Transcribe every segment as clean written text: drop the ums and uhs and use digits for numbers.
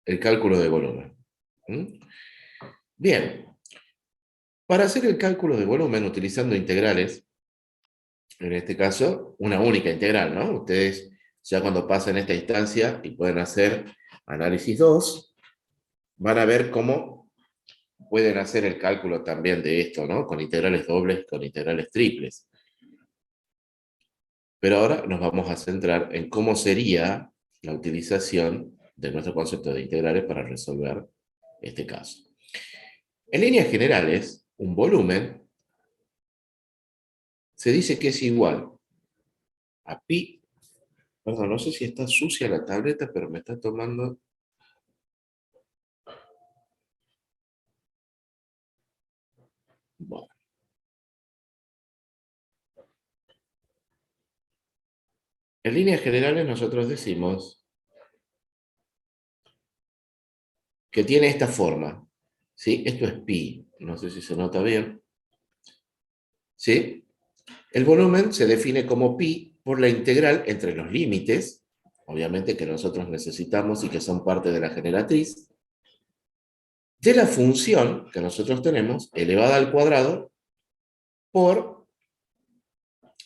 el cálculo de volumen. ¿Mm? Bien, para hacer el cálculo de volumen utilizando integrales, en este caso, una única integral, ¿no? Ustedes ya cuando pasen esta instancia y pueden hacer análisis 2, van a ver cómo pueden hacer el cálculo también de esto, ¿no? Con integrales dobles, con integrales triples. Pero ahora nos vamos a centrar en cómo sería la utilización de nuestro concepto de integrales para resolver este caso. En líneas generales, un volumen se dice que es igual a pi. Perdón, no sé si está sucia la tableta, pero me está tomando. Bueno. En líneas generales nosotros decimos que tiene esta forma, ¿sí? Esto es pi, no sé si se nota bien, ¿sí? El volumen se define como pi por la integral entre los límites, obviamente que nosotros necesitamos y que son parte de la generatriz, de la función que nosotros tenemos elevada al cuadrado por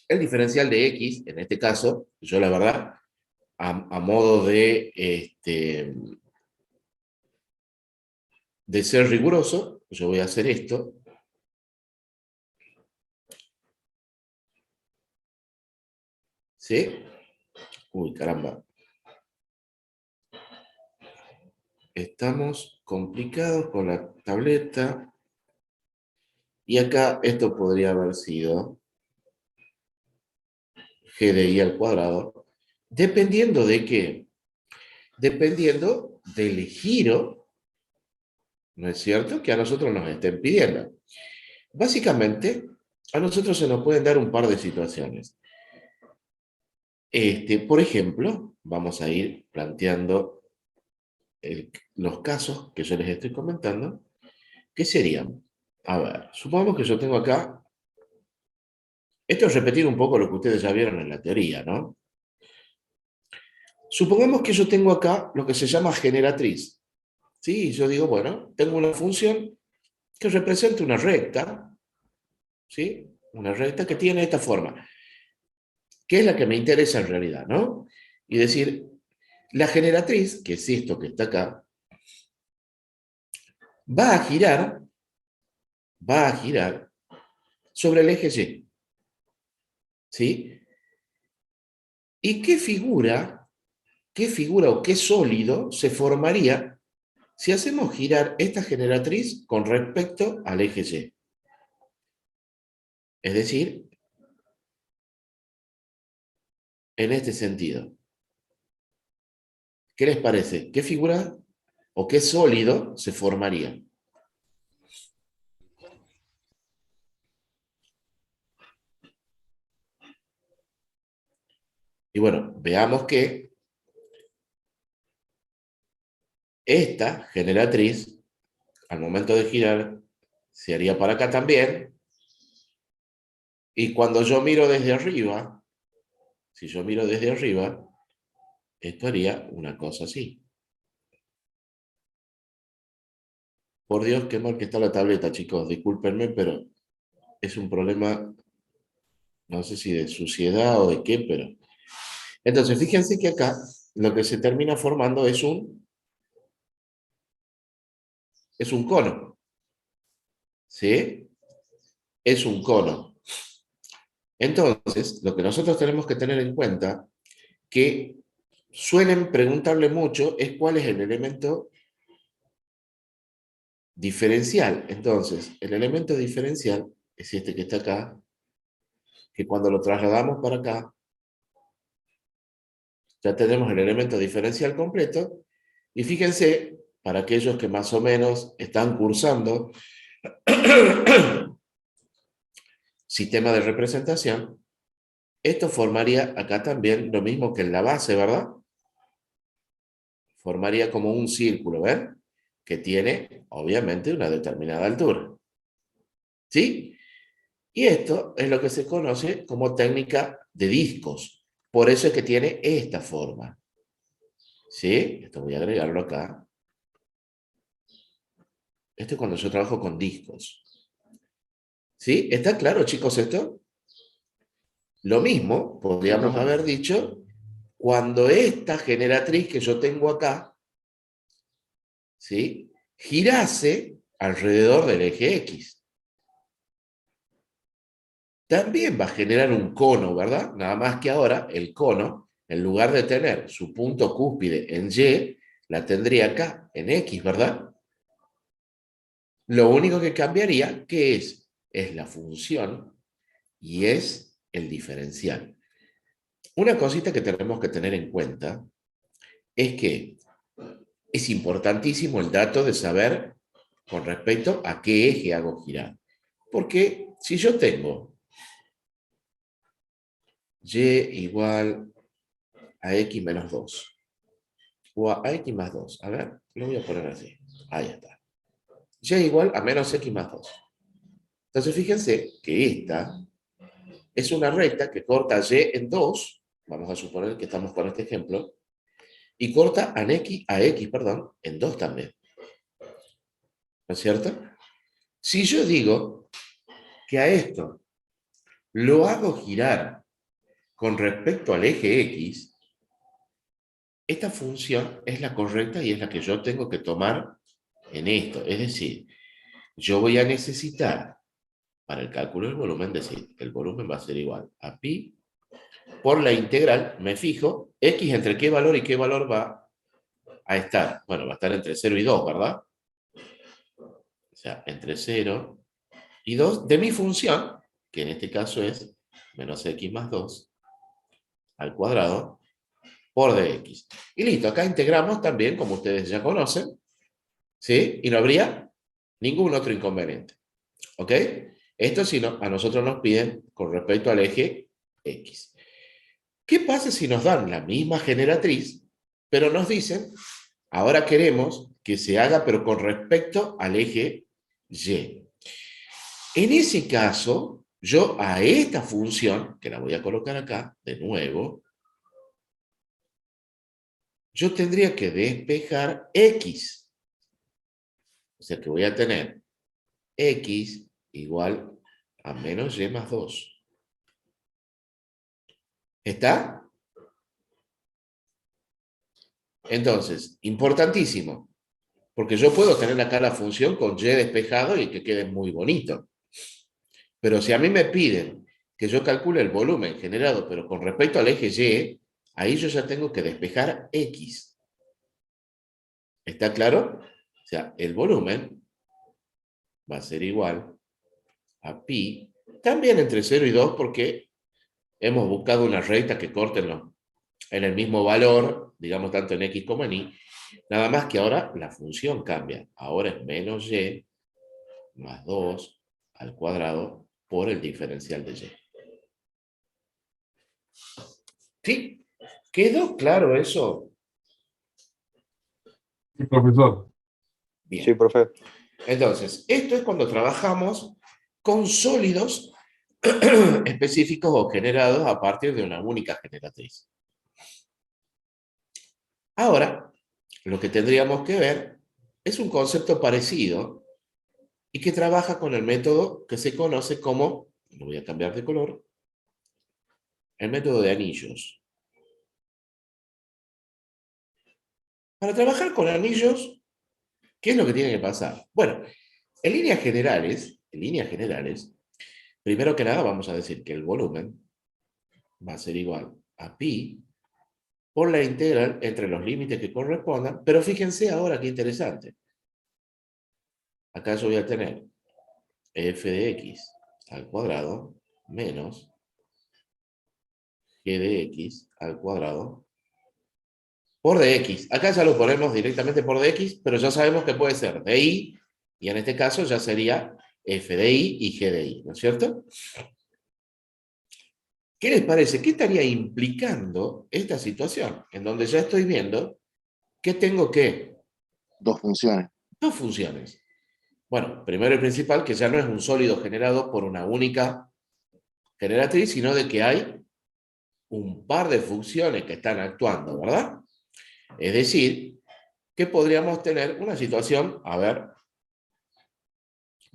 el diferencial de x, en este caso, yo la verdad, a modo de ser riguroso, yo voy a hacer esto. ¿Sí? Uy, caramba. Estamos complicados con la tableta. Y acá esto podría haber sido g de i al cuadrado. ¿Dependiendo de qué? Dependiendo del giro, ¿no es cierto?, que a nosotros nos estén pidiendo. Básicamente, a nosotros se nos pueden dar un par de situaciones. Por ejemplo, vamos a ir planteando los casos que yo les estoy comentando, que serían, a ver, supongamos que yo tengo acá, esto es repetir un poco lo que ustedes ya vieron en la teoría, ¿no? Supongamos que yo tengo acá lo que se llama generatriz, ¿sí? Yo digo, bueno, tengo una función que representa una recta, ¿sí? Una recta que tiene esta forma, que es la que me interesa en realidad, ¿no? Y decir, la generatriz, que es esto que está acá, va a girar sobre el eje Y, ¿sí? ¿Y qué figura o qué sólido se formaría si hacemos girar esta generatriz con respecto al eje Y? Es decir, en este sentido. ¿Qué les parece? ¿Qué figura o qué sólido se formaría? Y bueno, veamos que esta generatriz, al momento de girar, se haría para acá también. Y cuando yo miro desde arriba, si yo miro desde arriba, esto haría una cosa así. Por Dios, qué mal que está la tableta, chicos. Discúlpenme, pero es un problema, no sé si de suciedad o de qué, pero... Entonces, fíjense que acá lo que se termina formando es un cono, ¿sí? Es un cono. Entonces, lo que nosotros tenemos que tener en cuenta, que suelen preguntarle mucho, es cuál es el elemento diferencial. Entonces, el elemento diferencial es este que está acá, que cuando lo trasladamos para acá, ya tenemos el elemento diferencial completo. Y fíjense, para aquellos que más o menos están cursando sistema de representación, esto formaría acá también lo mismo que en la base, ¿verdad? Formaría como un círculo, ¿ven? Que tiene, obviamente, una determinada altura. ¿Sí? Y esto es lo que se conoce como técnica de discos. Por eso es que tiene esta forma. ¿Sí? Esto voy a agregarlo acá. Esto es cuando yo trabajo con discos. ¿Sí? ¿Está claro, chicos, esto? Lo mismo Sí, podríamos profe. haber dicho cuando esta generatriz que yo tengo acá, ¿sí?, girase alrededor del eje X. También va a generar un cono, ¿verdad? Nada más que ahora el cono, en lugar de tener su punto cúspide en Y, la tendría acá, en X, ¿verdad? Lo único que cambiaría, ¿qué es? Es la función y es el diferencial. Una cosita que tenemos que tener en cuenta es que es importantísimo el dato de saber con respecto a qué eje hago girar. Porque si yo tengo y igual a x menos 2 o a x más 2, a ver, lo voy a poner así, ahí está, y igual a menos x más 2. Entonces fíjense que esta es una recta que corta y en 2, vamos a suponer que estamos con este ejemplo, y corta a x, perdón, en 2 también, ¿no es cierto? Si yo digo que a esto lo hago girar con respecto al eje X, esta función es la correcta y es la que yo tengo que tomar en esto. Es decir, yo voy a necesitar, para el cálculo del volumen, decir, el volumen va a ser igual a pi por la integral, me fijo, x entre qué valor y qué valor va a estar. Bueno, va a estar entre 0 y 2, ¿verdad? O sea, entre 0 y 2 de mi función, que en este caso es menos x más 2 al cuadrado, por dx. Y listo, acá integramos también, como ustedes ya conocen, ¿sí? Y no habría ningún otro inconveniente, ¿ok? Esto si no, a nosotros nos piden con respecto al eje X. ¿Qué pasa si nos dan la misma generatriz, pero nos dicen, ahora queremos que se haga, pero con respecto al eje Y? En ese caso, yo a esta función, que la voy a colocar acá de nuevo, yo tendría que despejar X. O sea que voy a tener X igual a menos Y más 2. ¿Está? Entonces, importantísimo, porque yo puedo tener acá la función con Y despejado y que quede muy bonito. Pero si a mí me piden que yo calcule el volumen generado, pero con respecto al eje Y, ahí yo ya tengo que despejar X. ¿Está claro? O sea, el volumen va a ser igual a pi, también entre 0 y 2, porque hemos buscado una recta que corte en el mismo valor, digamos tanto en X como en Y, nada más que ahora la función cambia. Ahora es menos Y más 2 al cuadrado por el diferencial de Y. ¿Sí? ¿Quedó claro eso? Sí, profesor. Sí, Bien. profe. Entonces, esto es cuando trabajamos con sólidos específicos o generados a partir de una única generatriz. Ahora, lo que tendríamos que ver es un concepto parecido y que trabaja con el método que se conoce como, lo voy a cambiar de color, el método de anillos. Para trabajar con anillos, ¿qué es lo que tiene que pasar? Bueno, en líneas generales, primero que nada vamos a decir que el volumen va a ser igual a pi por la integral entre los límites que correspondan, pero fíjense ahora qué interesante. Acá yo voy a tener f de x al cuadrado menos g de x al cuadrado por dx. Acá ya lo ponemos directamente por dx, pero ya sabemos que puede ser di, y en este caso ya sería f de y y g de y, ¿no es cierto? ¿Qué les parece? ¿Qué estaría implicando esta situación? En donde ya estoy viendo que tengo que Dos funciones. dos funciones. Bueno, primero y principal, que ya no es un sólido generado por una única generatriz, sino de que hay un par de funciones que están actuando, ¿verdad? Es decir, que podríamos tener una situación, a ver,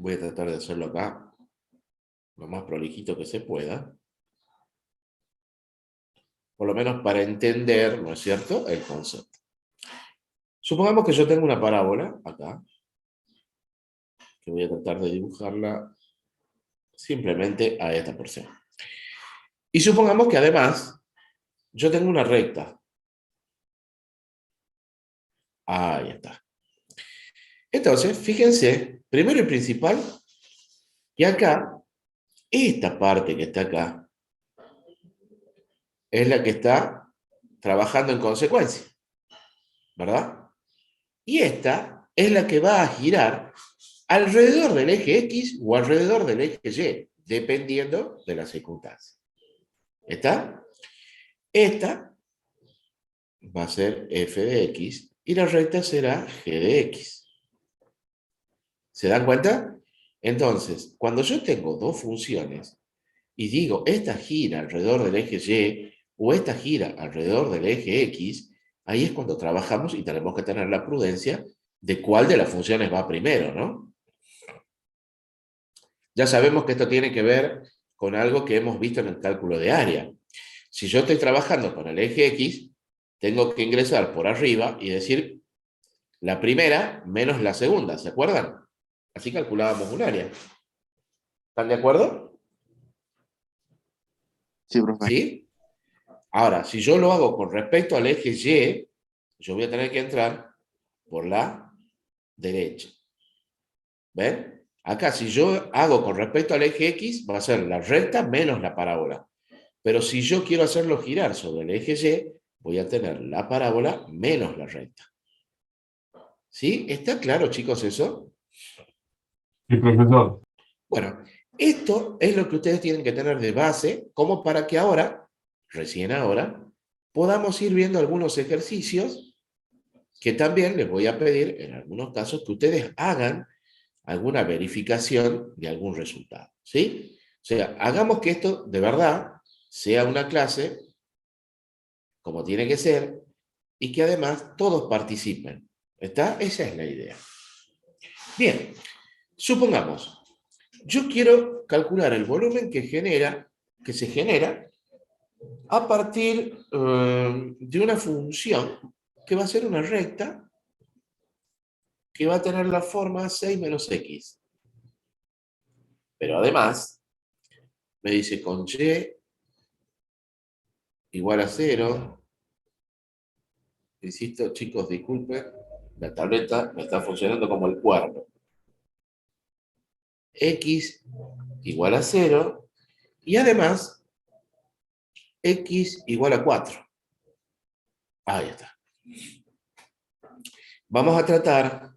Voy a tratar de hacerlo acá lo más prolijito que se pueda. Por lo menos para entender, ¿no es cierto?, el concepto. Supongamos que yo tengo una parábola acá, que voy a tratar de dibujarla simplemente a esta porción. Y supongamos que además yo tengo una recta. Ahí está. Entonces, fíjense, primero y principal, que acá, esta parte que está acá, es la que está trabajando en consecuencia, ¿verdad? Y esta es la que va a girar alrededor del eje X o alrededor del eje Y, dependiendo de la circunstancia. ¿Está? Esta va a ser f de x y la recta será g de x. ¿Se dan cuenta? Entonces, cuando yo tengo dos funciones y digo, esta gira alrededor del eje Y o esta gira alrededor del eje X, ahí es cuando trabajamos y tenemos que tener la prudencia de cuál de las funciones va primero, ¿no? Ya sabemos que esto tiene que ver con algo que hemos visto en el cálculo de área. Si yo estoy trabajando con el eje X, tengo que ingresar por arriba y decir la primera menos la segunda, ¿se acuerdan? Así calculábamos un área. ¿Están de acuerdo? Sí, profe. ¿Sí? Ahora, si yo lo hago con respecto al eje Y, yo voy a tener que entrar por la derecha. ¿Ven? Acá, si yo hago con respecto al eje X, va a ser la recta menos la parábola. Pero si yo quiero hacerlo girar sobre el eje Y, voy a tener la parábola menos la recta. ¿Sí? ¿Está claro, chicos, eso? Sí, profesor. Bueno, esto es lo que ustedes tienen que tener de base, como para que ahora, recién ahora, podamos ir viendo algunos ejercicios que también les voy a pedir, en algunos casos, que ustedes hagan alguna verificación de algún resultado. ¿Sí? O sea, hagamos que esto de verdad sea una clase como tiene que ser y que además todos participen. ¿Está? Esa es la idea. Bien, supongamos, yo quiero calcular el volumen que se genera a partir de una función que va a ser una recta que va a tener la forma 6 menos x. Pero además, me dice con y igual a 0. Insisto, chicos, disculpen, la tableta me está funcionando como el cuerno. X igual a 0 y además x igual a 4. Ahí está. Vamos a tratar,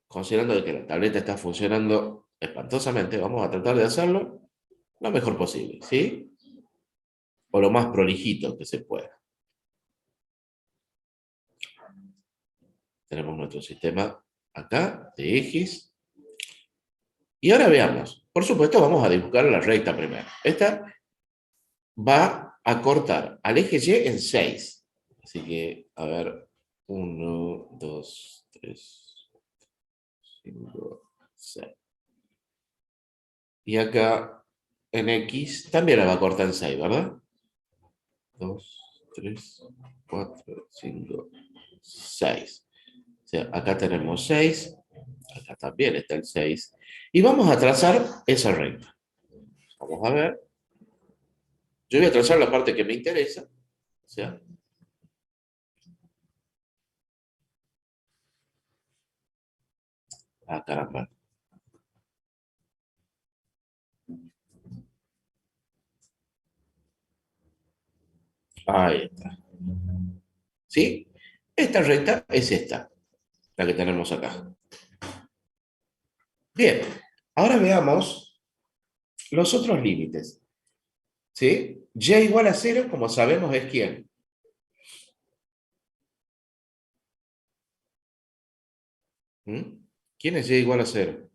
considerando que la tableta está funcionando espantosamente, vamos a tratar de hacerlo lo mejor posible, ¿sí? O lo más prolijito que se pueda. Tenemos nuestro sistema acá de ejes. Y ahora veamos. Por supuesto, vamos a dibujar la recta primero. Esta va a cortar al eje Y en 6. Así que, a ver, 1, 2, 3, 5, 6. Y acá en X también la va a cortar en 6, ¿verdad? 2, 3, 4, 5, 6. O sea, acá tenemos 6. Acá también está el 6. Y vamos a trazar esa recta. Vamos a ver. Yo voy a trazar la parte que me interesa. O sea, caramba. Ahí está. ¿Sí? Esta recta es esta, la que tenemos acá. Bien, ahora veamos los otros límites. ¿Sí? Y igual a 0, como sabemos, es ¿quién? ¿Mm? ¿Quién es y igual a 0?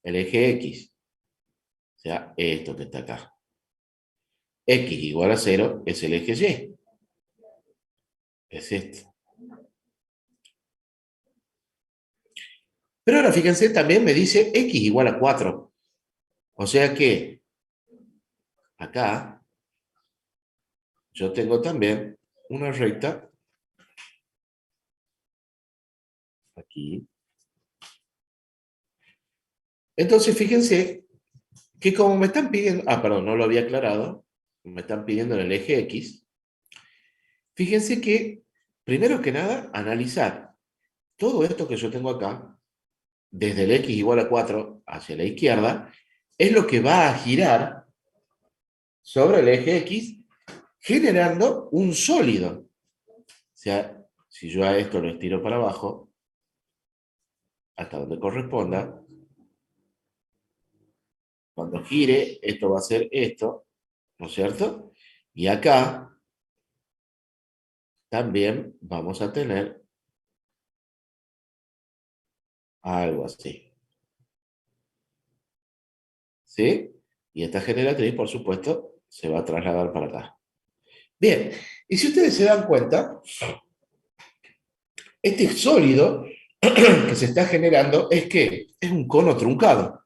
El eje X. O sea, esto que está acá. X igual a 0 es el eje Y. Es este. Pero ahora fíjense, también me dice x igual a 4. O sea que acá yo tengo también una recta aquí. Entonces fíjense que como me están pidiendo, perdón, no lo había aclarado, me están pidiendo en el eje X, fíjense que, primero que nada, analizar todo esto que yo tengo acá, desde el X igual a 4 hacia la izquierda, es lo que va a girar sobre el eje X, generando un sólido. O sea, si yo a esto lo estiro para abajo, hasta donde corresponda, cuando gire, esto va a ser esto, ¿no es cierto? Y acá también vamos a tener algo así. ¿Sí? Y esta generatriz, por supuesto, se va a trasladar para acá. Bien, y si ustedes se dan cuenta, este sólido que se está generando es que es un cono truncado.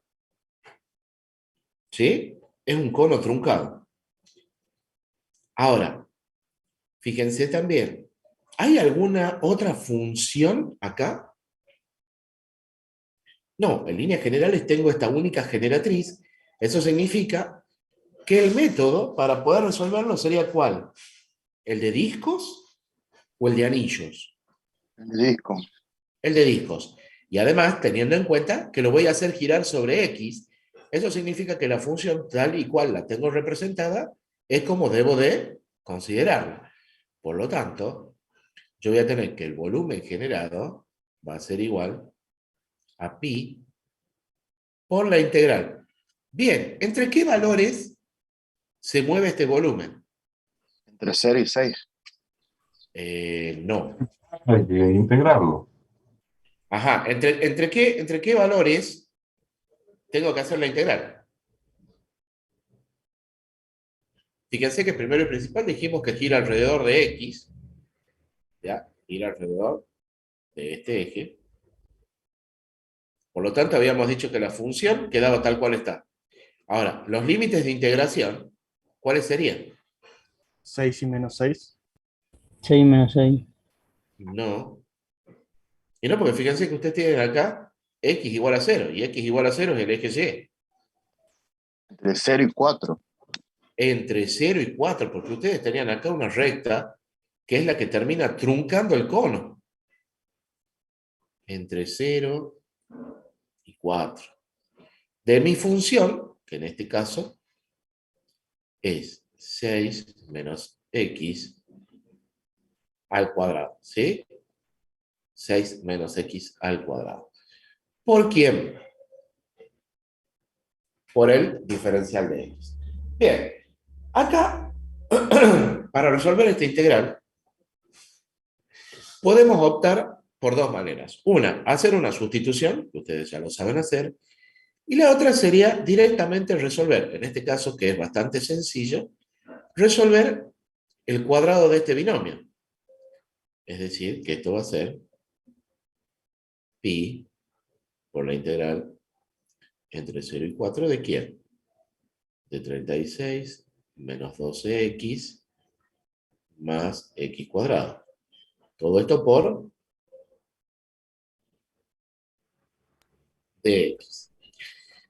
¿Sí? Es un cono truncado. Ahora, fíjense también, ¿hay alguna otra función acá? No, en líneas generales tengo esta única generatriz. Eso significa que el método para poder resolverlo sería ¿cuál? ¿El de discos o el de anillos? El disco. El de discos. Y además, teniendo en cuenta que lo voy a hacer girar sobre X, eso significa que la función tal y cual la tengo representada es como debo de considerarla. Por lo tanto, yo voy a tener que el volumen generado va a ser igual a pi por la integral. Bien, ¿entre qué valores se mueve este volumen? Entre 0 y 6. No. Hay que integrarlo. Ajá, ¿entre qué valores tengo que hacer la integral? Fíjense que primero y principal dijimos que gira alrededor de X, ¿ya? Gira alrededor de este eje. Por lo tanto, habíamos dicho que la función quedaba tal cual está. Ahora, los límites de integración, ¿cuáles serían? 6 y menos 6. 6 menos 6. No. Y no, porque fíjense que ustedes tienen acá X igual a 0, y X igual a 0 es el eje Y. Entre 0 y 4. Entre 0 y 4, porque ustedes tenían acá una recta que es la que termina truncando el cono. Entre 0 y 4. De mi función, que en este caso es 6 menos X al cuadrado, ¿sí? 6 menos X al cuadrado. ¿Por quién? Por el diferencial de X. Bien, acá, para resolver esta integral, podemos optar por dos maneras. Una, hacer una sustitución, que ustedes ya lo saben hacer, y la otra sería directamente resolver, en este caso que es bastante sencillo, resolver el cuadrado de este binomio. Es decir, que esto va a ser pi por la integral entre 0 y 4 ¿de quién? De 36 menos 12x más x cuadrado. Todo esto por dx.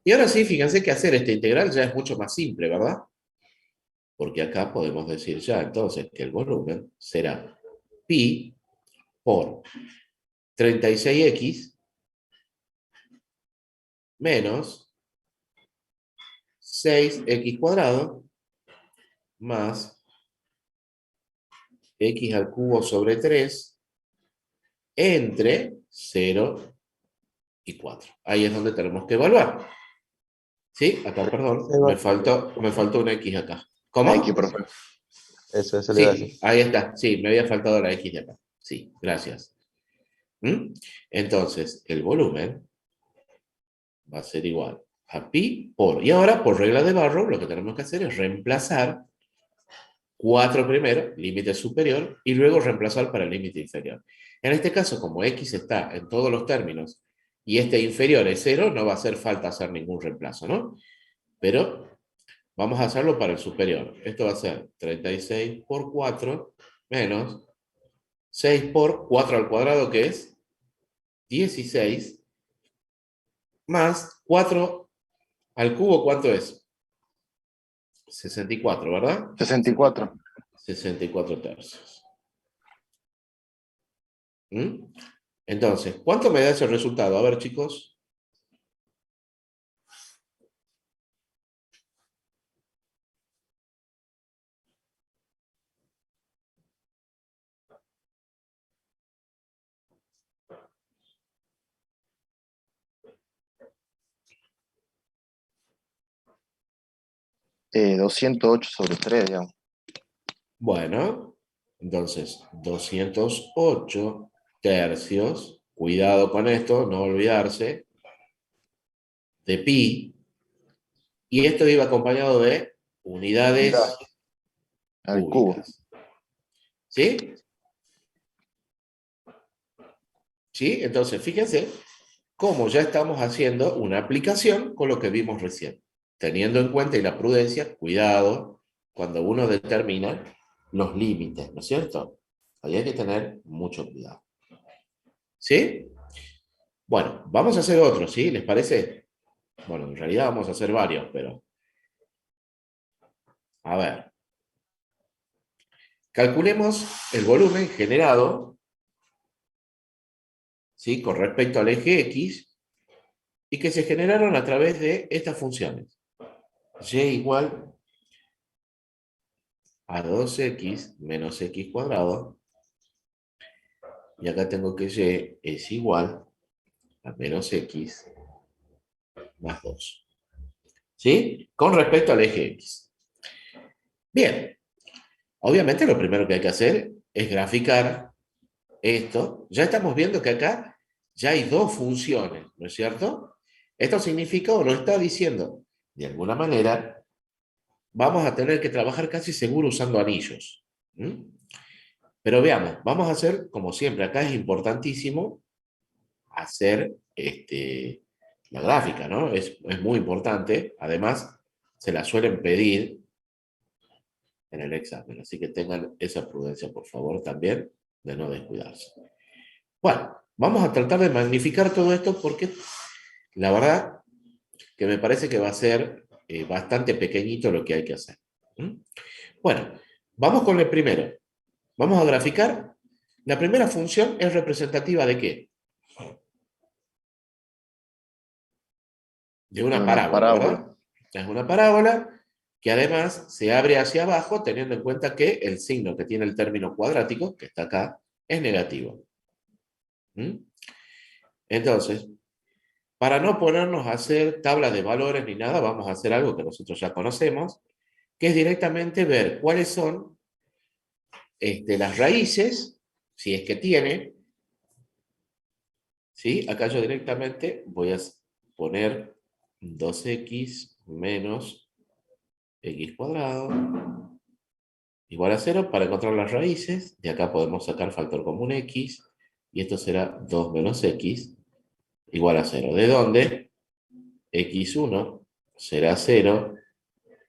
Y ahora sí, fíjense que hacer esta integral ya es mucho más simple, ¿verdad? Porque acá podemos decir ya entonces que el volumen será pi por 36x menos 6x cuadrado más x al cubo sobre 3 entre 0 y 4. Ahí es donde tenemos que evaluar. ¿Sí? Acá, perdón, me faltó una x acá. ¿Cómo? X, profe. Eso le iba a decir. Sí, ahí está. Sí, me había faltado la x de acá. Sí, gracias. Entonces, el volumen va a ser igual a pi por... Y ahora, por regla de Barrow, lo que tenemos que hacer es reemplazar 4 primero, límite superior, y luego reemplazar para el límite inferior. En este caso, como x está en todos los términos y este inferior es 0, no va a hacer falta hacer ningún reemplazo, ¿no? Pero vamos a hacerlo para el superior. Esto va a ser 36 por 4 menos 6 por 4 al cuadrado, que es 16, más 4 al cubo, ¿cuánto es? 64, ¿verdad? 64. 64 tercios. ¿Mm? Entonces, ¿cuánto me da ese resultado? A ver, chicos. Eh, 208/3, digamos. Bueno, entonces, 208 tercios. Cuidado con esto, no olvidarse de pi. Y esto iba acompañado de unidades Al cubo. cúbicas. ¿Sí? ¿Sí? Entonces, fíjense cómo ya estamos haciendo una aplicación con lo que vimos recién. Teniendo en cuenta y la prudencia, cuidado, cuando uno determina los límites, ¿no es cierto? Ahí hay que tener mucho cuidado. ¿Sí? Bueno, vamos a hacer otro, ¿sí? ¿Les parece? Bueno, en realidad vamos a hacer varios, pero... A ver. Calculemos el volumen generado, ¿sí? Con respecto al eje X, y que se generaron a través de estas funciones. Y igual a 2x menos x cuadrado, y acá tengo que y es igual a menos x más 2. ¿Sí? Con respecto al eje x. Bien, obviamente lo primero que hay que hacer es graficar esto. Ya estamos viendo que acá ya hay dos funciones, ¿no es cierto? Esto significa, o lo está diciendo, de alguna manera, vamos a tener que trabajar casi seguro usando anillos. ¿Mm? Pero veamos, vamos a hacer, como siempre, acá es importantísimo hacer la gráfica, ¿no? Es muy importante. Además, se la suelen pedir en el examen. Así que tengan esa prudencia, por favor, también, de no descuidarse. Bueno, vamos a tratar de magnificar todo esto porque la verdad que me parece que va a ser bastante pequeñito lo que hay que hacer. ¿Mm? Bueno, vamos con el primero. Vamos a graficar. La primera función es representativa ¿de qué? De una Una parábola, parábola. ¿verdad? Es una parábola que además se abre hacia abajo teniendo en cuenta que el signo que tiene el término cuadrático, que está acá, es negativo. ¿Mm? Entonces, para no ponernos a hacer tablas de valores ni nada, vamos a hacer algo que nosotros ya conocemos, que es directamente ver cuáles son las raíces, si es que tiene, ¿sí? Acá yo directamente voy a poner 2x menos x cuadrado igual a 0 para encontrar las raíces. De acá podemos sacar factor común x, y esto será 2 menos x igual a 0. ¿De dónde? x1 será 0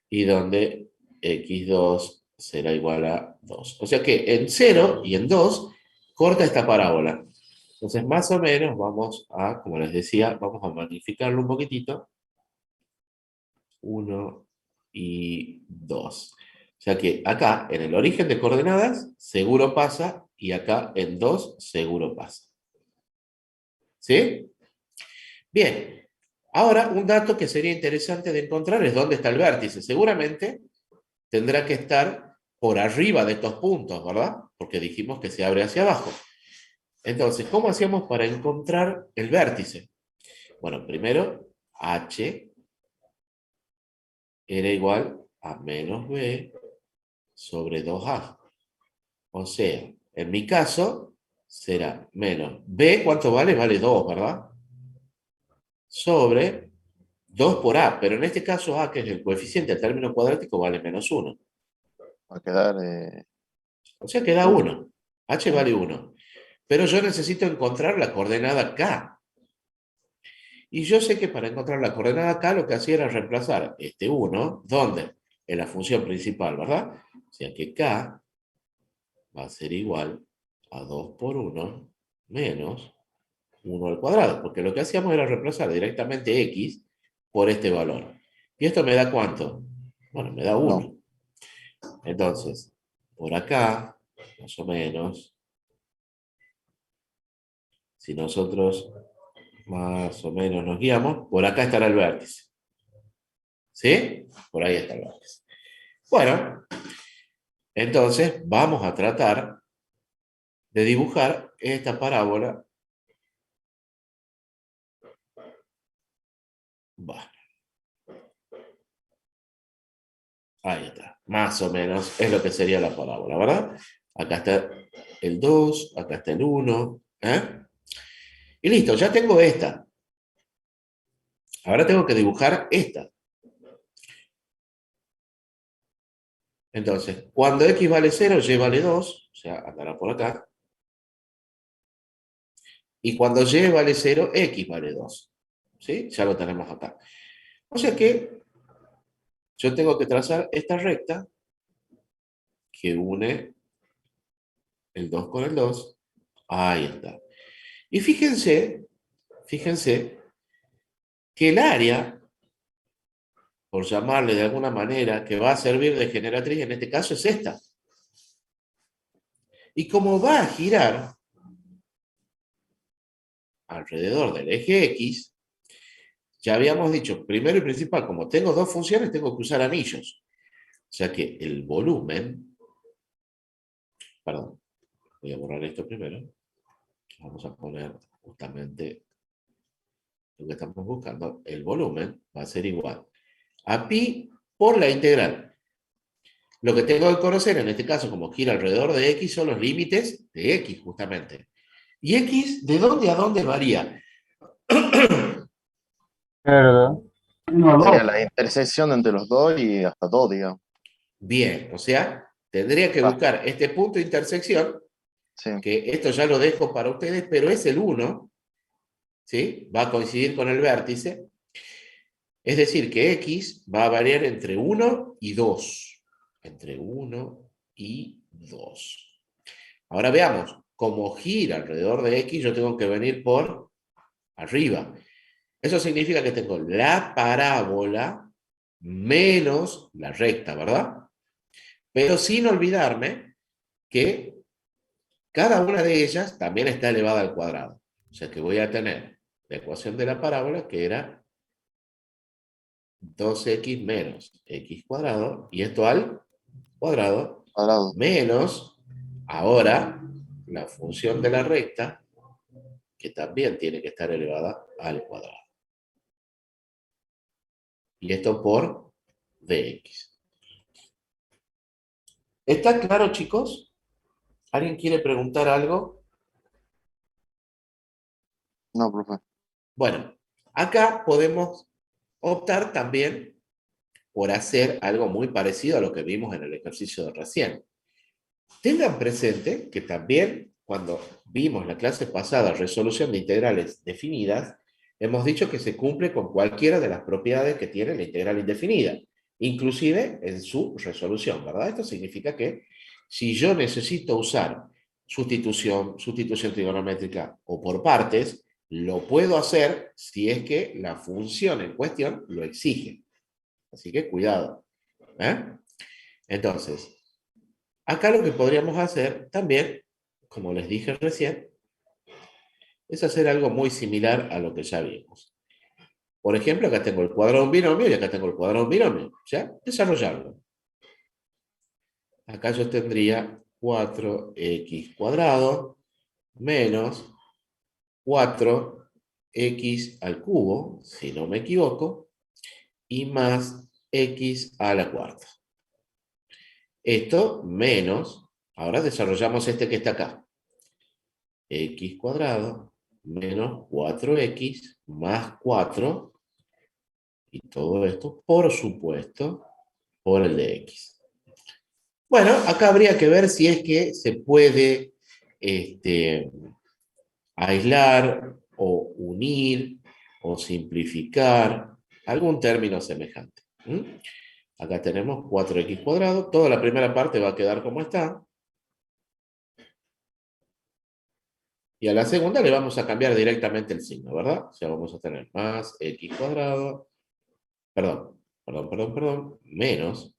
y donde x2 será igual a 2. O sea que en 0 y en 2 corta esta parábola. Entonces, más o menos vamos a, como les decía, vamos a magnificarlo un poquitito. 1 y 2. O sea que acá, en el origen de coordenadas, seguro pasa, y acá en 2, seguro pasa. ¿Sí? Bien. Ahora, un dato que sería interesante de encontrar es dónde está el vértice. Seguramente tendrá que estar por arriba de estos puntos, ¿verdad? Porque dijimos que se abre hacia abajo. Entonces, ¿cómo hacíamos para encontrar el vértice? Bueno, primero, h era igual a menos b sobre 2a. O sea, en mi caso, será menos b, ¿cuánto vale? Vale 2, ¿verdad? Sobre 2 por a, pero en este caso a, que es el coeficiente del término cuadrático, vale menos 1. Va a quedar O sea, queda 1. 1. H vale 1. Pero yo necesito encontrar la coordenada K. Y yo sé que para encontrar la coordenada acá, lo que hacía era reemplazar este 1, ¿dónde? En la función principal, ¿verdad? O sea que K va a ser igual a 2 por 1 menos 1 al cuadrado, porque lo que hacíamos era reemplazar directamente X por este valor. ¿Y esto me da cuánto? Bueno, me da 1. Entonces, por acá, más o menos, si nosotros más o menos nos guiamos, por acá estará el vértice. ¿Sí? Por ahí está el vértice. Bueno, entonces vamos a tratar de dibujar esta parábola. Bueno, ahí está. Más o menos es lo que sería la parábola, ¿verdad? Acá está el 2, acá está el 1. ¿Eh? Y listo, ya tengo esta. Ahora tengo que dibujar esta. Entonces, cuando x vale 0, y vale 2, o sea, andará por acá. Y cuando y vale 0, x vale 2. ¿Sí? Ya lo tenemos acá. O sea que yo tengo que trazar esta recta que une el 2 con el 2. Ahí está. Y fíjense que el área, por llamarle de alguna manera, que va a servir de generatriz, en este caso es esta. Y como va a girar alrededor del eje X, ya habíamos dicho, primero y principal, como tengo dos funciones, tengo que usar anillos. O sea que el volumen, perdón, voy a borrar esto primero. Vamos a poner justamente lo que estamos buscando. El volumen va a ser igual a pi por la integral. Lo que tengo que conocer, en este caso, como gira alrededor de x, son los límites de x, justamente. ¿Y x de dónde a dónde varía? ¿Verdad? Sería la intersección entre los dos y hasta dos, digamos. Bien, o sea, tendría que Ah, buscar este punto de intersección, sí. que esto ya lo dejo para ustedes, pero es el 1, ¿sí? Va a coincidir con el vértice. Es decir, que x va a variar entre 1 y 2. Entre 1 y 2. Ahora veamos, como gira alrededor de x, yo tengo que venir por arriba. Eso significa que tengo la parábola menos la recta, ¿verdad? Pero sin olvidarme que cada una de ellas también está elevada al cuadrado. O sea que voy a tener la ecuación de la parábola, que era 2x menos x cuadrado, y esto al cuadrado, Cuadrado. menos, ahora, la función de la recta, que también tiene que estar elevada al cuadrado. Y esto por dx. ¿Está claro, chicos? ¿Alguien quiere preguntar algo? No, profe. Bueno, acá podemos optar también por hacer algo muy parecido a lo que vimos en el ejercicio de recién. Tengan presente que también cuando vimos la clase pasada resolución de integrales definidas, hemos dicho que se cumple con cualquiera de las propiedades que tiene la integral indefinida, inclusive en su resolución, ¿verdad? Esto significa que si yo necesito usar sustitución trigonométrica o por partes, lo puedo hacer si es que la función en cuestión lo exige. Así que cuidado. ¿Eh? Entonces, acá lo que podríamos hacer también, como les dije recién, es hacer algo muy similar a lo que ya vimos. Por ejemplo, acá tengo el cuadrado de un binomio y acá tengo el cuadrado de un binomio. ¿Ya? Desarrollarlo. Acá yo tendría 4x cuadrado menos 4x al cubo, si no me equivoco, y más x a la cuarta. Esto menos, ahora desarrollamos este que está acá. X cuadrado menos 4x más 4, y todo esto, por supuesto, por el de x. Bueno, acá habría que ver si es que se puede aislar o unir o simplificar algún término semejante. Acá tenemos 4x cuadrado. Toda la primera parte va a quedar como está. Y a la segunda le vamos a cambiar directamente el signo, ¿verdad? O sea, vamos a tener más x cuadrado. Perdón. Menos.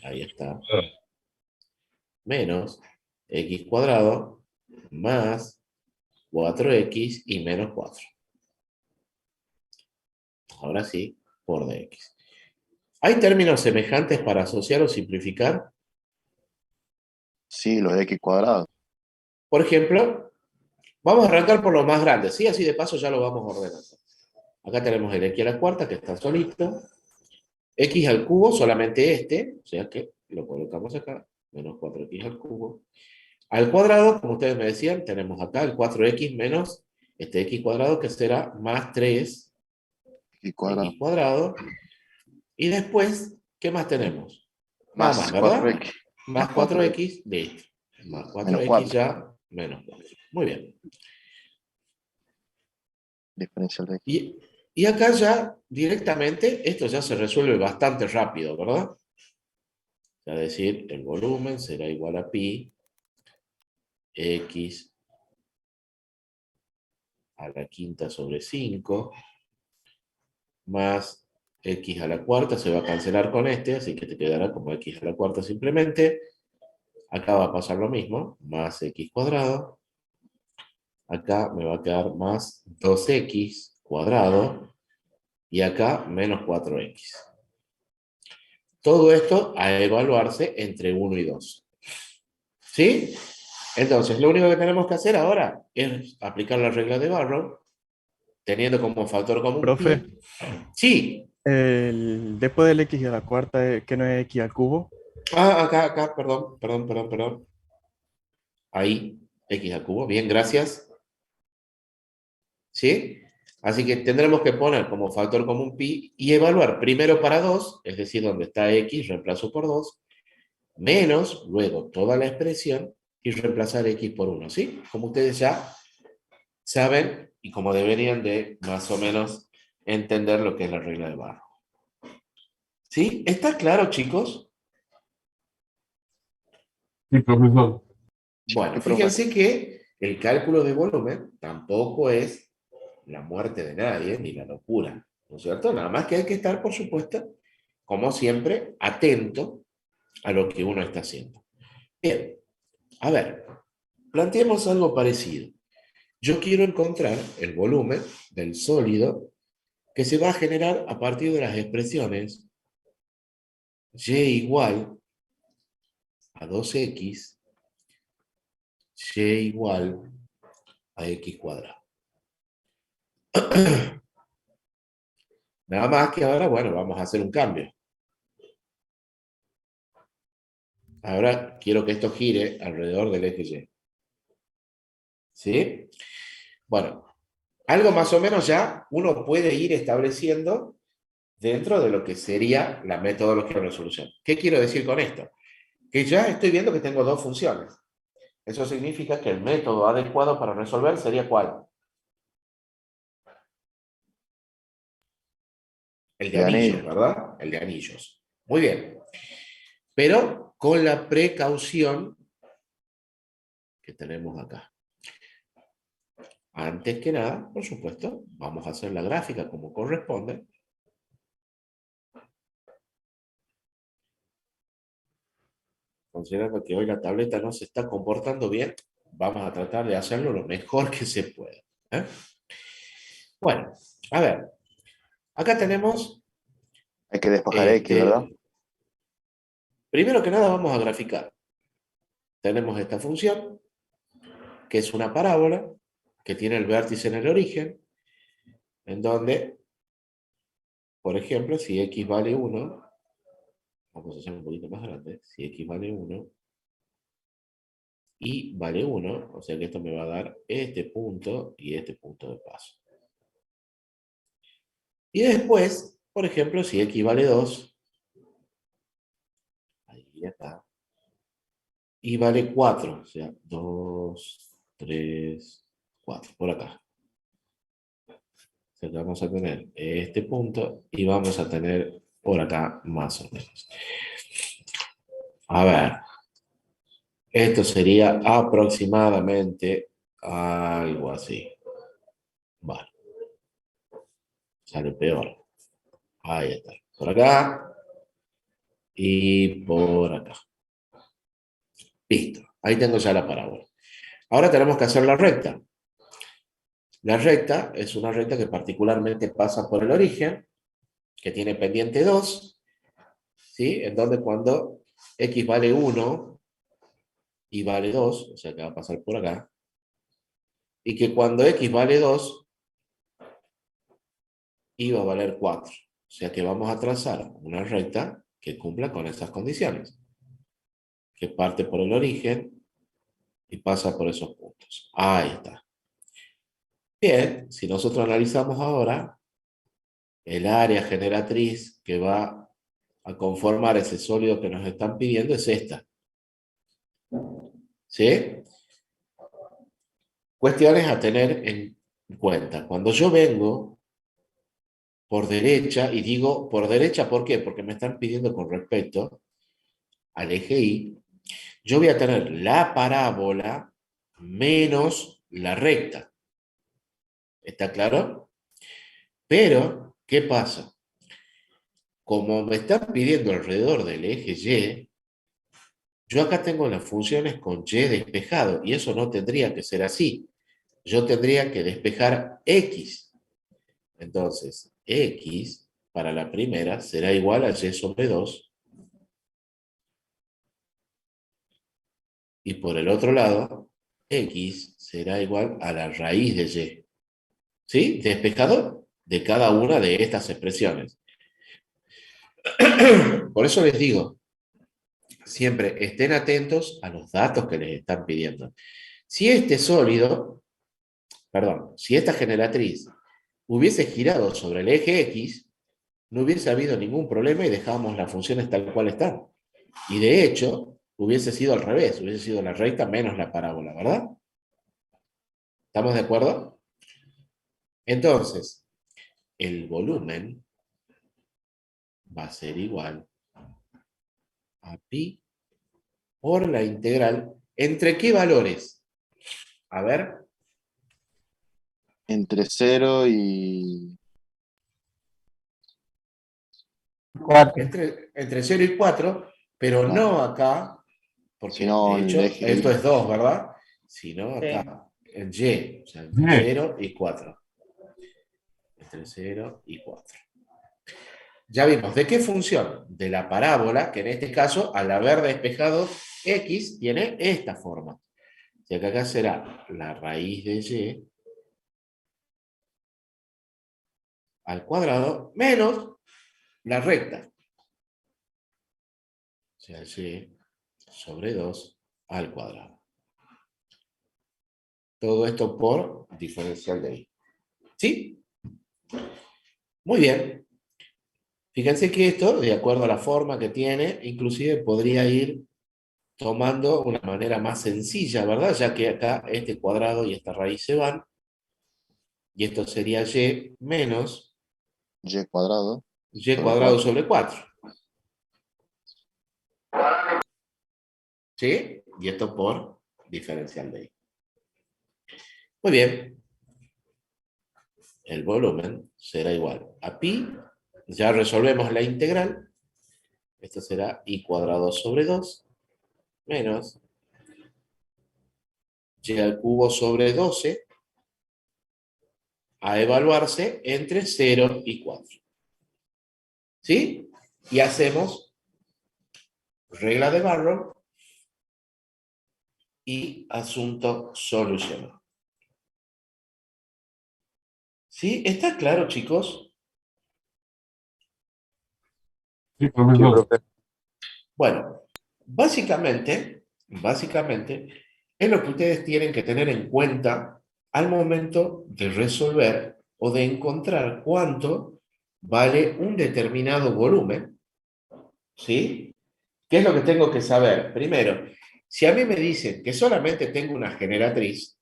Ahí está. Menos x cuadrado más 4x y menos 4. Ahora sí, por dx. ¿Hay términos semejantes para asociar o simplificar? Sí, los de x cuadrado. Por ejemplo, vamos a arrancar por lo más grande, ¿sí? Así de paso ya lo vamos ordenando. Acá tenemos el x a la cuarta, que está solito. X al cubo, solamente este, o sea que lo colocamos acá, menos 4x al cubo. Al cuadrado, como ustedes me decían, tenemos acá el 4x menos este x cuadrado, que será más 3 X cuadrado. x cuadrado. Y después, ¿qué más tenemos? Nada más, Más ¿verdad? 4x. Más 4x, listo. Más Menos 4x 4. ya, menos 4. Muy bien. Diferencial de x. Y acá ya, directamente, esto ya se resuelve bastante rápido, ¿verdad? Es decir, el volumen será igual a pi x a la quinta sobre 5 más x a la cuarta, se va a cancelar con este, así que te quedará como x a la cuarta simplemente. Acá va a pasar lo mismo, más x cuadrado. Acá me va a quedar más 2x cuadrado. Y acá menos 4x. Todo esto a evaluarse entre 1 y 2. ¿Sí? Entonces, lo único que tenemos que hacer ahora es aplicar la regla de Barrow, teniendo como factor común Profe, pi. Sí. después del x a la cuarta, que no es x al cubo. Acá, perdón. Ahí, x al cubo. Bien, gracias. ¿Sí? Así que tendremos que poner como factor común pi y evaluar primero para 2, es decir, donde está x, reemplazo por 2, menos luego toda la expresión y reemplazar x por 1, ¿sí? Como ustedes ya saben y como deberían de más o menos entender lo que es la regla de Barrow. ¿Sí? ¿Está claro, chicos? Sí, profesor. Bueno, Sí, profe. fíjense que el cálculo de volumen tampoco es la muerte de nadie ni la locura, ¿no es cierto? Nada más que hay que estar, por supuesto, como siempre, atento a lo que uno está haciendo. Bien, a ver, planteemos algo parecido. Yo quiero encontrar el volumen del sólido que se va a generar a partir de las expresiones y igual a 2x, y igual a x cuadrado. Nada más que ahora, bueno, vamos a hacer un cambio. Ahora quiero que esto gire alrededor del eje Y. ¿Sí? Bueno, algo más o menos ya uno puede ir estableciendo dentro de lo que sería la metodología de resolución. ¿Qué quiero decir con esto? Que ya estoy viendo que tengo dos funciones. Eso significa que el método adecuado para resolver sería ¿cuál? El de De anillos, anillo. ¿verdad? El de anillos. Muy bien. Pero con la precaución que tenemos acá. Antes que nada, por supuesto, vamos a hacer la gráfica como corresponde. Considerando que hoy la tableta no se está comportando bien, vamos a tratar de hacerlo lo mejor que se pueda. ¿Eh? Bueno, a ver, acá tenemos, Hay que despejar x, ¿verdad? primero que nada vamos a graficar. Tenemos esta función, que es una parábola, que tiene el vértice en el origen, en donde, por ejemplo, si x vale 1, vamos a hacer un poquito más grande, si x vale 1, y vale 1, o sea que esto me va a dar este punto y este punto de paso. Y después, por ejemplo, si x vale 2, ahí está, y vale 4, o sea, 2, 3, 4, por acá. sea que vamos a tener este punto y vamos a tener por acá más o menos. A ver, esto sería aproximadamente algo así. Vale, sale peor. Ahí está. Por acá y por acá. Listo. Ahí tengo ya la parábola. Ahora tenemos que hacer la recta. La recta es una recta que particularmente pasa por el origen, que tiene pendiente 2, ¿sí? En donde cuando x vale 1 y vale 2, o sea que va a pasar por acá, y que cuando x vale 2, y va a valer 4. O sea que vamos a trazar una recta que cumpla con esas condiciones, que parte por el origen y pasa por esos puntos. Ahí está. Bien, si nosotros analizamos ahora, el área generatriz que va a conformar ese sólido que nos están pidiendo es esta. ¿Sí? Cuestiones a tener en cuenta. Cuando yo vengo por derecha, y digo por derecha, ¿por qué? Porque me están pidiendo con respecto al eje Y, yo voy a tener la parábola menos la recta. ¿Está claro? Pero, ¿qué pasa? Como me están pidiendo alrededor del eje Y, yo acá tengo las funciones con Y despejado, y eso no tendría que ser así. Yo tendría que despejar X. Entonces, X para la primera será igual a Y sobre 2. Y por el otro lado, X será igual a la raíz de Y. ¿Sí? Despejado de cada una de estas expresiones. Por eso les digo, siempre estén atentos a los datos que les están pidiendo. Si este sólido, perdón, si esta generatriz hubiese girado sobre el eje X, no hubiese habido ningún problema y dejábamos las funciones tal cual están. Y de hecho, hubiese sido al revés, hubiese sido la recta menos la parábola, ¿verdad? ¿Estamos de acuerdo? Entonces, el volumen va a ser igual a pi por la integral. ¿Entre qué valores? A ver. Entre 0 y... 4. Entre 0 y 4, pero Claro. no acá, porque Sino de el hecho eje esto Y. es 2, ¿verdad? Sino acá, en Y, o sea, entre Y. 0 y 4. Entre 0 y 4. Ya vimos, ¿de qué función? De la parábola, que en este caso, al haber despejado X, tiene esta forma. O sea que acá será la raíz de Y al cuadrado menos la recta. O sea, Y sobre 2 al cuadrado. Todo esto por diferencial de Y. ¿Sí? Muy bien. Fíjense que esto, de acuerdo a la forma que tiene, inclusive podría ir tomando una manera más sencilla, ¿verdad? Ya que acá este cuadrado y esta raíz se van, y esto sería Y menos Y cuadrado Y sobre cuadrado 4. sobre 4. ¿Sí? Y esto por diferencial de Y. Muy bien. El volumen será igual a pi. Ya resolvemos la integral. Esto será I cuadrado sobre 2 menos Y al cubo sobre 12 a evaluarse entre 0 y 4. ¿Sí? Y hacemos regla de Barrow y asunto solucionado. ¿Sí? ¿Está claro, chicos? Sí, Sí, profesor. profe. Bueno, básicamente, es lo que ustedes tienen que tener en cuenta al momento de resolver o de encontrar cuánto vale un determinado volumen. ¿Sí? ¿Qué es lo que tengo que saber? Primero, si a mí me dicen que solamente tengo una generatriz,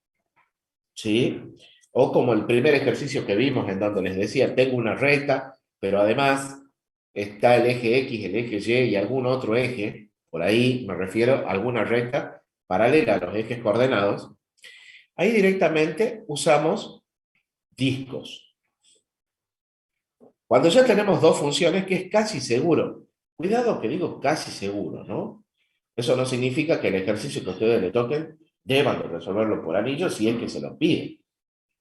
¿sí? O como el primer ejercicio que vimos en donde les decía, tengo una recta, pero además está el eje X, el eje Y y algún otro eje, por ahí me refiero a alguna recta paralela a los ejes coordenados. Ahí directamente usamos discos. Cuando ya tenemos dos funciones, que es casi seguro, cuidado que digo casi seguro, ¿no? Eso no significa que el ejercicio que a ustedes le toquen deban de resolverlo por anillo si es que se lo piden.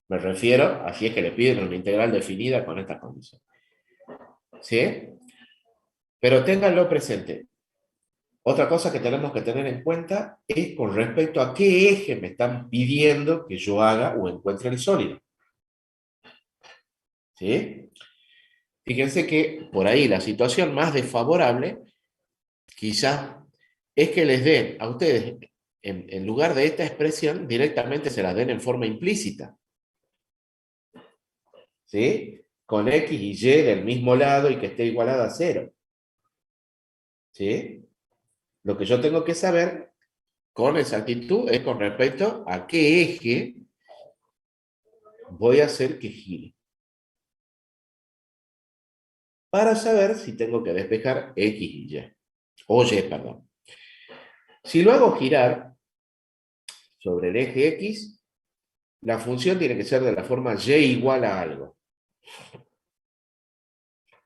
Me refiero a si es que le piden una integral definida con esta condición. ¿Sí? Pero ténganlo presente. Otra cosa que tenemos que tener en cuenta es con respecto a qué eje me están pidiendo que yo haga o encuentre el sólido. ¿Sí? Fíjense que por ahí la situación más desfavorable quizás es que les den a ustedes, en lugar de esta expresión, directamente se las den en forma implícita. ¿Sí? Con X y Y del mismo lado y que esté igualada a 0. ¿Sí? Lo que yo tengo que saber con exactitud es con respecto a qué eje voy a hacer que gire. Para saber si tengo que despejar X y Y. O Y, perdón. Si lo hago girar sobre el eje X, la función tiene que ser de la forma Y igual a algo.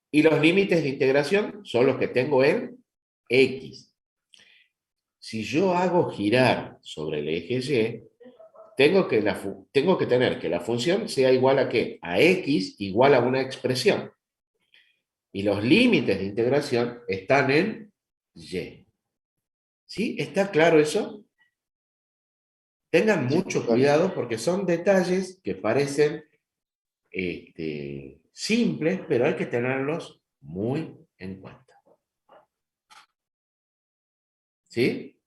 Y los límites de integración son los que tengo en X. Si yo hago girar sobre el eje Y, tengo que tener que la función sea igual a ¿qué? A X igual a una expresión. Y los límites de integración están en Y. ¿Sí? ¿Está claro eso? Tengan Sí, mucho cuidado porque son detalles que parecen simples, pero hay que tenerlos muy en cuenta. ¿Sí?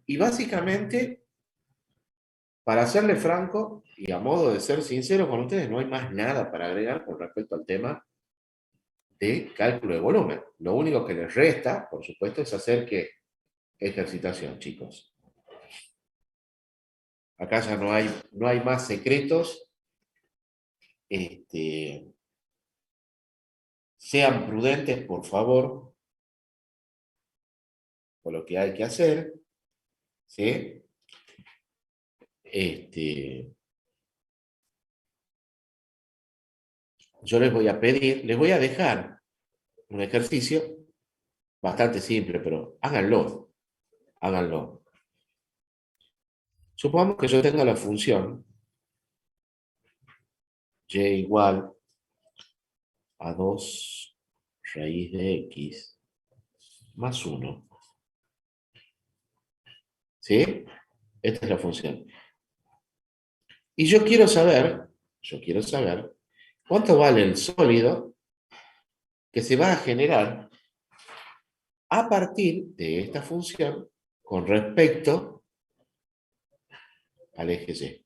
Y básicamente, para serle franco y a modo de ser sincero con ustedes, no hay más nada para agregar con respecto al tema de cálculo de volumen. Lo único que les resta, por supuesto, es hacer ¿qué? Ejercitación, chicos. Acá ya no hay más secretos. Sean prudentes, por favor, con lo que hay que hacer. ¿Sí? Yo les voy a pedir, les voy a dejar un ejercicio bastante simple, pero háganlo. Háganlo. Supongamos que yo tenga la función y igual a 2 raíz de x más 1. ¿Sí? Esta es la función. Y yo quiero saber cuánto vale el sólido que se va a generar a partir de esta función con respecto al eje Y.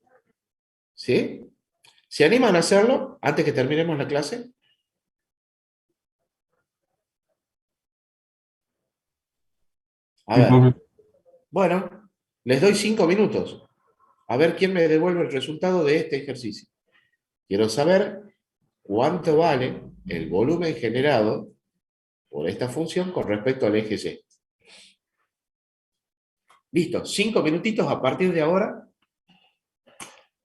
¿Sí? ¿Se animan a hacerlo antes que terminemos la clase? A Sí, ver. profe. Bueno, les doy 5 minutos. A ver quién me devuelve el resultado de este ejercicio. Quiero saber cuánto vale el volumen generado por esta función con respecto al eje Y. Listo, 5 minutitos a partir de ahora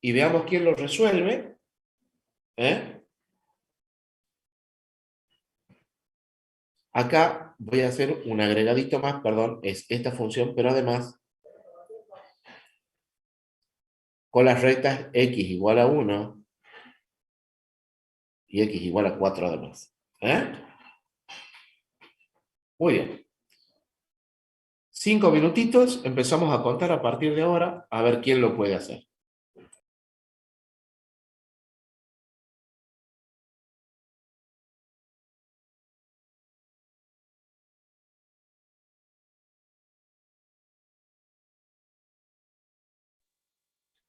y veamos quién lo resuelve. Acá voy a hacer un agregadito más, perdón, es esta función, pero además con las rectas x igual a 1 y x igual a 4 además. Muy bien. 5 minutitos, empezamos a contar a partir de ahora a ver quién lo puede hacer.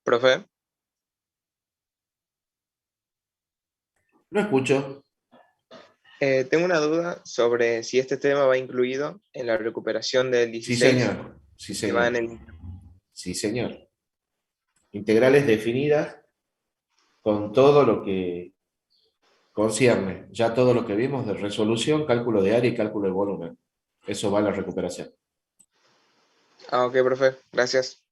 Profe, Lo escucho. tengo una duda sobre si este tema va incluido en la recuperación del Sí, 16. señor. Sí, que va señor. en el... Sí, señor. Integrales definidas con todo lo que concierne, ya todo lo que vimos de resolución, cálculo de área y cálculo de volumen. Eso va a la recuperación. Ah, ok, profe. Gracias.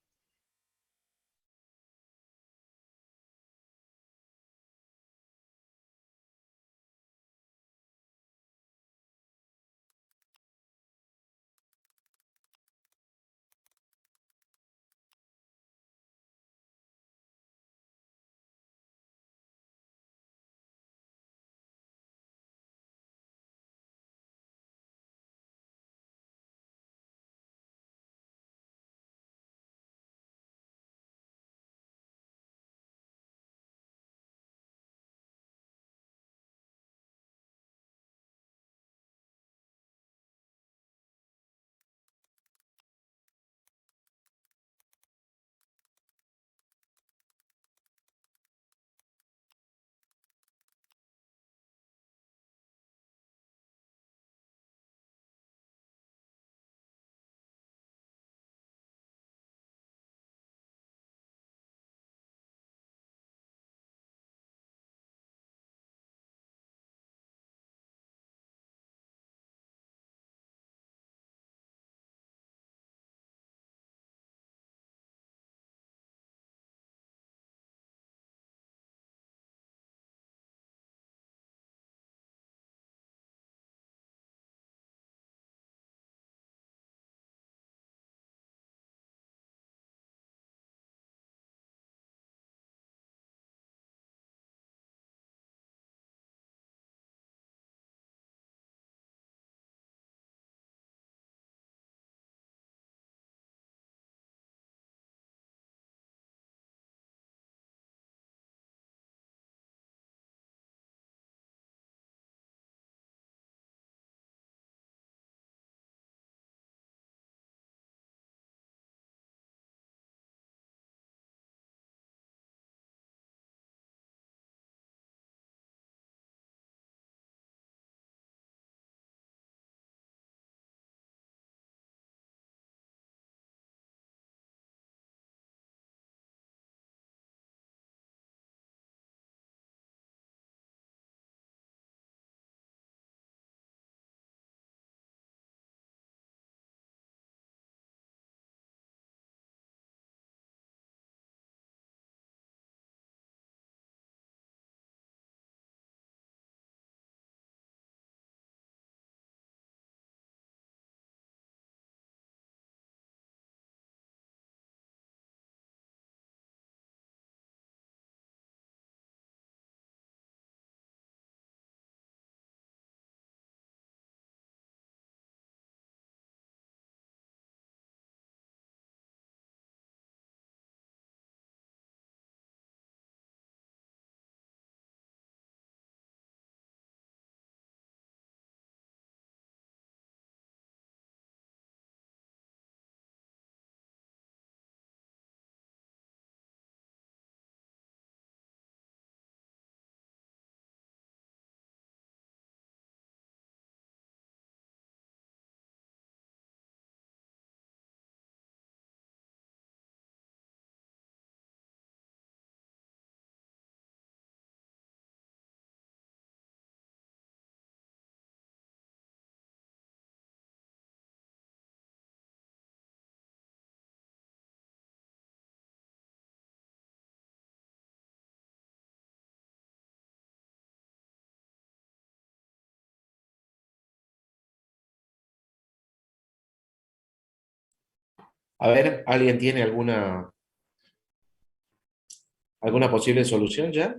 A ver, ¿alguien tiene alguna posible solución ya?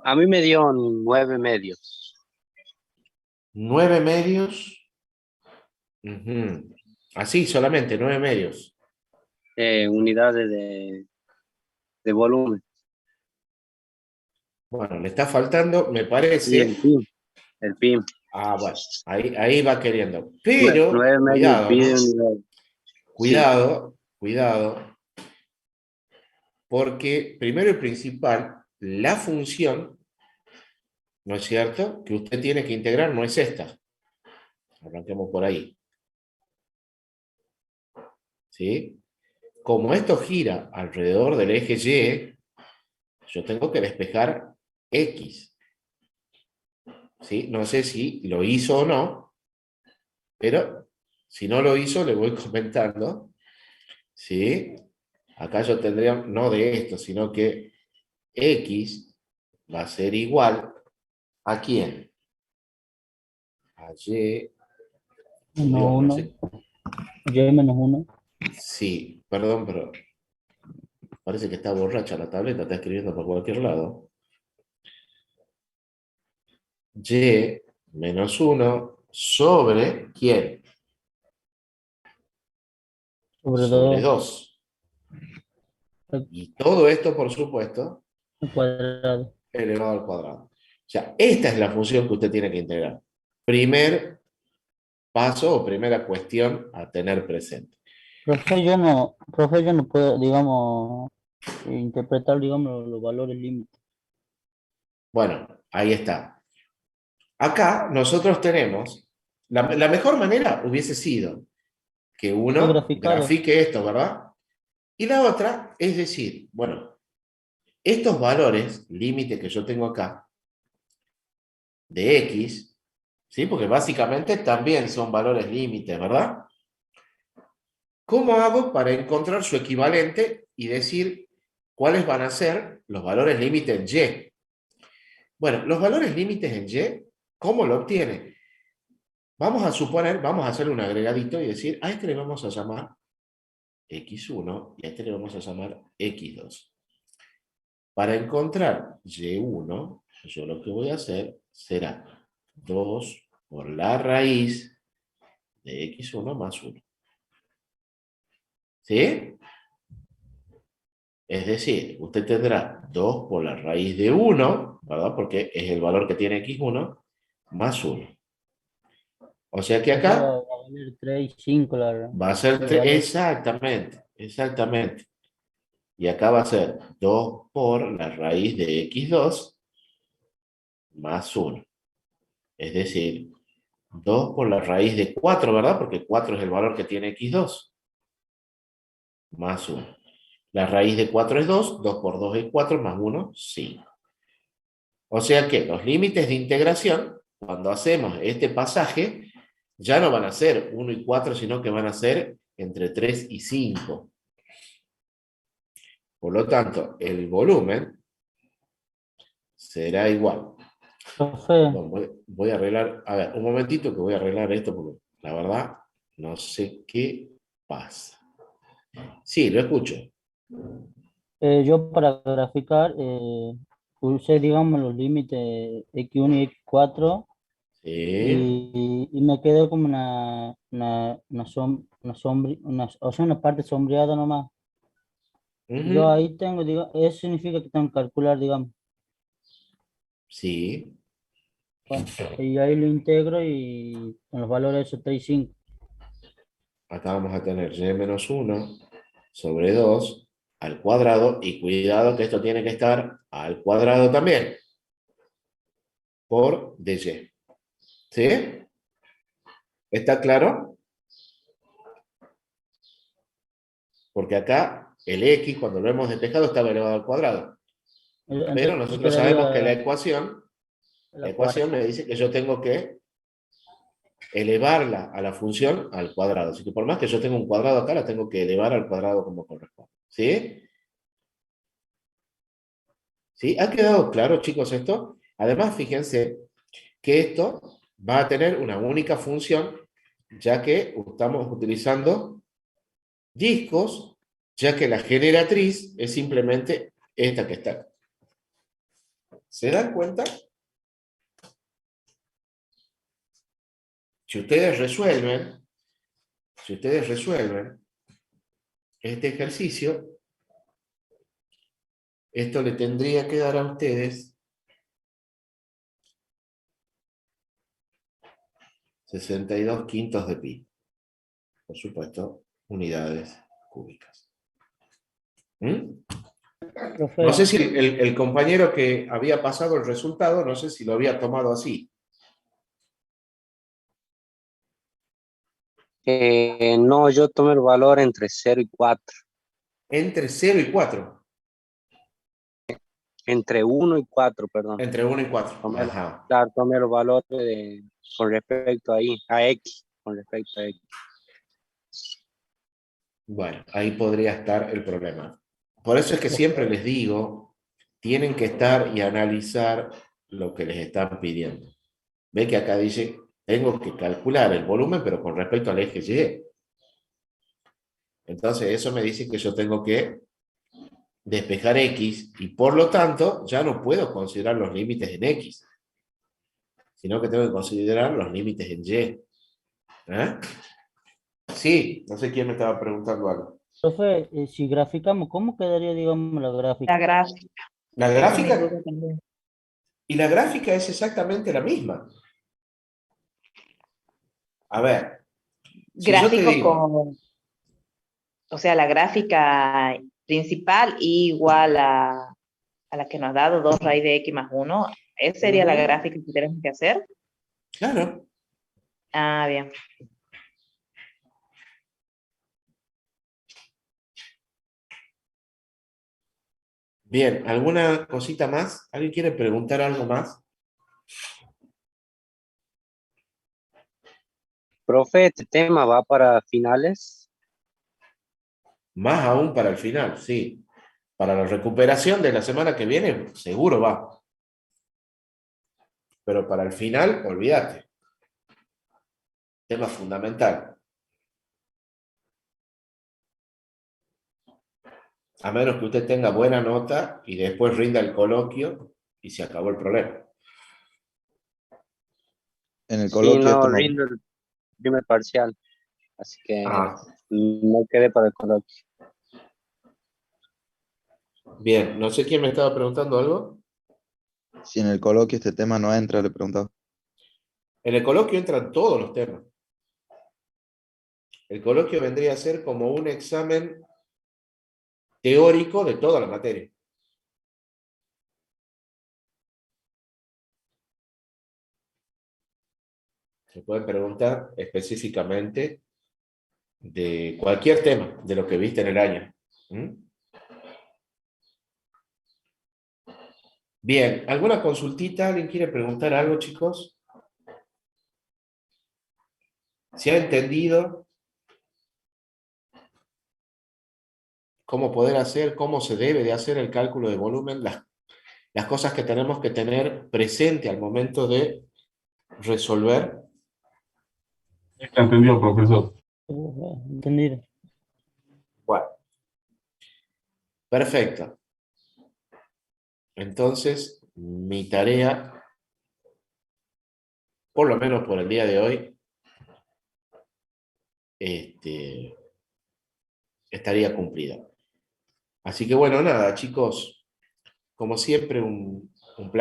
A mí me dio 9 medios. 9 medios. Ujú. Así, solamente 9 medios. Unidades de volumen. Bueno, le está faltando, me Y parece. el PIM. El PIM. Ah, bueno, ahí va queriendo. Pero, 9 medios, cuidado, PIM de ¿no? unidades. Sí. Cuidado, cuidado, Porque, primero y principal, la función, ¿no es cierto?, que usted tiene que integrar no es esta. Arranquemos por ahí. ¿Sí? Como esto gira alrededor del eje Y, yo tengo que despejar X. ¿Sí? No sé si lo hizo o no, pero si no lo hizo, le voy comentando. ¿Sí? Acá yo tendría, no de esto, sino que X va a ser igual ¿a quién? A Y. Digo, Menos no 1, sé. Y menos 1. Sí, perdón, pero parece que está borracha la tableta, está escribiendo por cualquier lado. Y menos 1 sobre ¿quién? Sobre Sobre 2 2. Y todo esto, por supuesto, al cuadrado. elevado al cuadrado. O sea, esta es la función que usted tiene que integrar. Primer paso o primera cuestión a tener presente. Profe, yo no puedo, digamos, interpretar, digamos, los valores límites. Bueno, ahí está. Acá nosotros tenemos, la mejor manera hubiese sido que Es uno graficarlo. grafique esto, ¿verdad? Y la otra es decir, bueno, estos valores, límite que yo tengo acá, de X, ¿sí? Porque básicamente también son valores límites, ¿verdad? ¿Cómo hago para encontrar su equivalente y decir cuáles van a ser los valores límites en Y? Bueno, los valores límites en Y, ¿cómo lo obtiene? Vamos a suponer, vamos a hacer un agregadito y decir, a este le vamos a llamar X1 y a este le vamos a llamar X2. Para encontrar Y1, yo lo que voy a hacer será 2 por la raíz de X1 más 1. ¿Sí? Es decir, usted tendrá 2 por la raíz de 1, ¿verdad? Porque es el valor que tiene X1, más 1. O sea que O sea, acá va a valer 3 y 5 va a ser el 3, valor. exactamente, exactamente. Y acá va a ser 2 por la raíz de X2 más 1. Es decir, 2 por la raíz de 4, ¿verdad? Porque 4 es el valor que tiene X2, más 1. La raíz de 4 es 2, 2 por 2 es 4, más 1, 5. O sea que los límites de integración, cuando hacemos este pasaje, ya no van a ser 1 y 4, sino que van a ser entre 3 y 5. Por lo tanto, el volumen será igual. Profe, Bueno, voy a arreglar, a ver, un momentito que voy a arreglar esto porque la verdad no sé qué pasa. Sí, lo escucho. yo para graficar puse, digamos, los límites X1 y X4 Sí. y me quedó como o sea, una parte sombreada nomás. Yo Ujú. ahí tengo, digo, eso significa que tengo que calcular, digamos. Sí. Bueno, y ahí lo integro y con los valores de esos 3 y 5. Acá vamos a tener y menos 1 sobre 2 al cuadrado. Y cuidado que esto tiene que estar al cuadrado también. Por dy. ¿Sí? ¿Está claro? Porque acá el x, cuando lo hemos despejado, estaba elevado al cuadrado. Pero Entonces nosotros sabemos que quedaría la la ecuación cuarta. me dice que yo tengo que elevarla a la función al cuadrado. Así que por más que yo tenga un cuadrado acá, la tengo que elevar al cuadrado como corresponde. ¿Sí? ¿Sí? ¿Ha quedado claro, chicos, esto? Además, fíjense que esto va a tener una única función, ya que estamos utilizando discos, ya que la generatriz es simplemente esta que está. ¿Se dan cuenta? Si ustedes resuelven este ejercicio, esto le tendría que dar a ustedes 62 quintos de pi. Por supuesto, unidades cúbicas. ¿Mm? Profe, No sé si el compañero que había pasado el resultado, no sé si lo había tomado así. No, yo tomé el valor entre 0 y 4. Entre 0 y 4. Entre 1 y 4, perdón. Entre 1 y 4. Tomé, Ajá. claro, tomé los valores con respecto ahí, a X, con respecto a X. Bueno, ahí podría estar el problema. Por eso es que siempre les digo, tienen que estar y analizar lo que les están pidiendo. Ve que acá dice, tengo que calcular el volumen, pero con respecto al eje Y. Entonces, eso me dice que yo tengo que despejar X y por lo tanto ya no puedo considerar los límites en X, sino que tengo que considerar los límites en Y. ¿Eh? Sí, no sé quién me estaba preguntando algo. profe, si graficamos, ¿cómo quedaría, digamos, la La gráfica? gráfica, La esa es mi gráfica, duda también. y la gráfica es exactamente la misma. A ver, si yo te Gráfico digo, o sea, la gráfica principal igual a la que nos ha dado 2 raíz de x más 1, ¿esa sería la gráfica que tenemos que hacer? claro, Ah, bien. bien, ¿alguna cosita más? ¿Alguien quiere preguntar algo más? Profe, este tema va para finales. Más aún para el final, sí. Para la recuperación de la semana que viene, seguro va. Pero para el final, olvídate. Tema fundamental. A menos que usted tenga buena nota y después rinda el coloquio y se acabó el problema. En el Sí, coloquio no esto no. rindo el primer parcial, así que Ah, no quedé para el coloquio. bien, no sé quién me estaba preguntando algo. Si en el coloquio este tema no entra, le preguntaba. En el coloquio entran todos los temas. El coloquio vendría a ser como un examen teórico de toda la materia. Se pueden preguntar específicamente de cualquier tema, de lo que viste en el año. ¿Mm? Bien, ¿alguna consultita? ¿Alguien quiere preguntar algo, chicos? ¿Se ha entendido cómo poder hacer, cómo se debe de hacer el cálculo de volumen? Las cosas que tenemos que tener presente al momento de resolver. Está entendido, profesor. Entendido. Bueno, perfecto. Entonces, mi tarea, por lo menos por el día de hoy, estaría cumplida. Así que bueno, nada, chicos, como siempre, un placer.